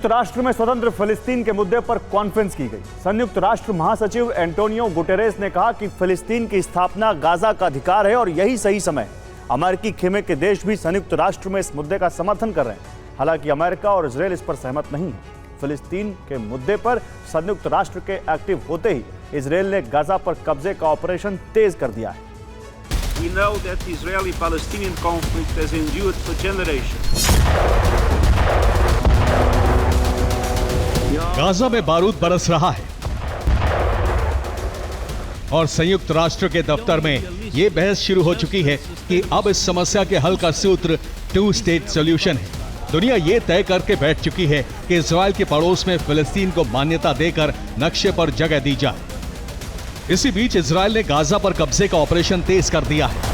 संयुक्त राष्ट्र में स्वतंत्र फिलिस्तीन के मुद्दे पर कॉन्फ्रेंस की गई। संयुक्त राष्ट्र महासचिव एंटोनियो गुटेरेस ने कहा कि फिलिस्तीन की स्थापना गाजा का अधिकार है और यही सही समय है। अमेरिकी खेमे के देश भी संयुक्त राष्ट्र में इस मुद्दे का समर्थन कर रहे हैं। हालांकि अमेरिका और इजरायल इस पर सहमत नहीं है। फिलिस्तीन के मुद्दे पर संयुक्त राष्ट्र के एक्टिव होते ही इजरायल ने गाजा पर कब्जे का ऑपरेशन तेज कर दिया है। We know that the Israeli-Palestinian conflict has endured for generations. Gaza में बारूद बरस रहा है और संयुक्त राष्ट्र के दफ्तर में यह बहस शुरू हो चुकी है कि अब इस समस्या के हल का सूत्र 2 स्टेट सॉल्यूशन है। दुनिया ये तय करके बैठ चुकी है कि इजरायल के पड़ोस में फिलिस्तीन को मान्यता देकर नक्शे पर जगह दी जाए। इसी बीच इजरायल ने गाजा पर कब्जे का ऑपरेशन तेज कर दिया है।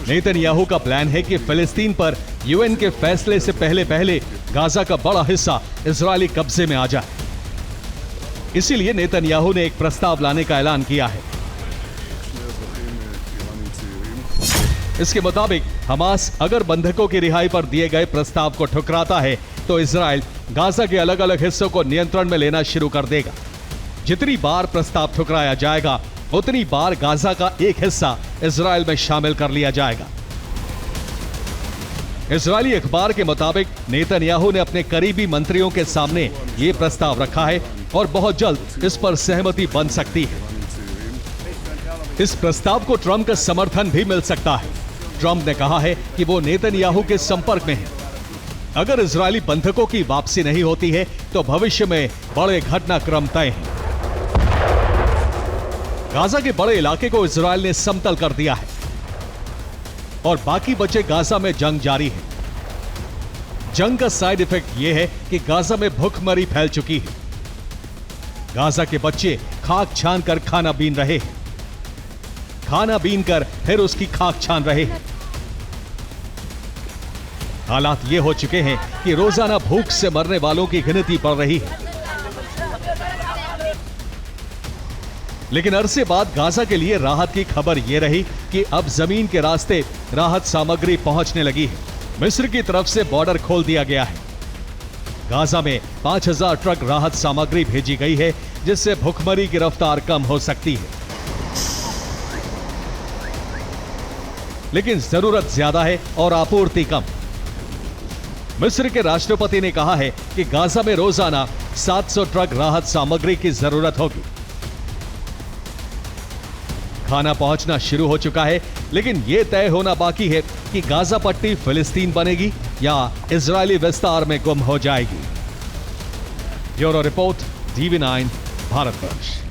नेतन्याहू का प्लान है कि फिलिस्तीन पर यूएन के फैसले से पहले गाजा का बड़ा हिस्सा इजरायली कब्जे में आ जाए। इसीलिए नेतन्याहू ने एक प्रस्ताव लाने का ऐलान किया है। इसके मुताबिक हमास अगर बंधकों की रिहाई पर दिए गए प्रस्ताव को ठुकराता है तो इजरायल गाजा के अलग अलग हिस्सों को नियंत्रण में लेना शुरू कर देगा। जितनी बार प्रस्ताव ठुकराया जाएगा उतनी बार गाजा का एक हिस्सा इजरायल में शामिल कर लिया जाएगा। इजरायली अखबार के मुताबिक नेतन्याहू ने अपने करीबी मंत्रियों के सामने यह प्रस्ताव रखा है और बहुत जल्द इस पर सहमति बन सकती है। इस प्रस्ताव को ट्रंप का समर्थन भी मिल सकता है। ट्रंप ने कहा है कि वो नेतन्याहू के संपर्क में है। अगर इजरायली बंधकों की वापसी नहीं होती है तो भविष्य में बड़े घटनाक्रम तय हैं। गाजा के बड़े इलाके को इजरायल ने समतल कर दिया है और बाकी बचे गाजा में जंग जारी है। जंग का साइड इफेक्ट यह है कि गाजा में भूखमरी फैल चुकी है। गाजा के बच्चे खाक छान कर खाना बीन रहे हैं, खाना बीन कर फिर उसकी खाक छान रहे हैं। हालात ये हो चुके हैं कि रोजाना भूख से मरने वालों की गिनती बढ़ रही है। लेकिन अरसे बाद गाजा के लिए राहत की खबर यह रही कि अब जमीन के रास्ते राहत सामग्री पहुंचने लगी है। मिस्र की तरफ से बॉर्डर खोल दिया गया है। गाजा में 5000 ट्रक राहत सामग्री भेजी गई है, जिससे भूखमरी की रफ्तार कम हो सकती है। लेकिन जरूरत ज्यादा है और आपूर्ति कम। मिस्र के राष्ट्रपति ने कहा है कि गाजा में रोजाना 700 ट्रक राहत सामग्री की जरूरत होगी। खाना पहुंचना शुरू हो चुका है, लेकिन यह तय होना बाकी है कि गाजा पट्टी फिलिस्तीन बनेगी या इजरायली विस्तार में गुम हो जाएगी। Bureau report, TV9 Bharatvarsh.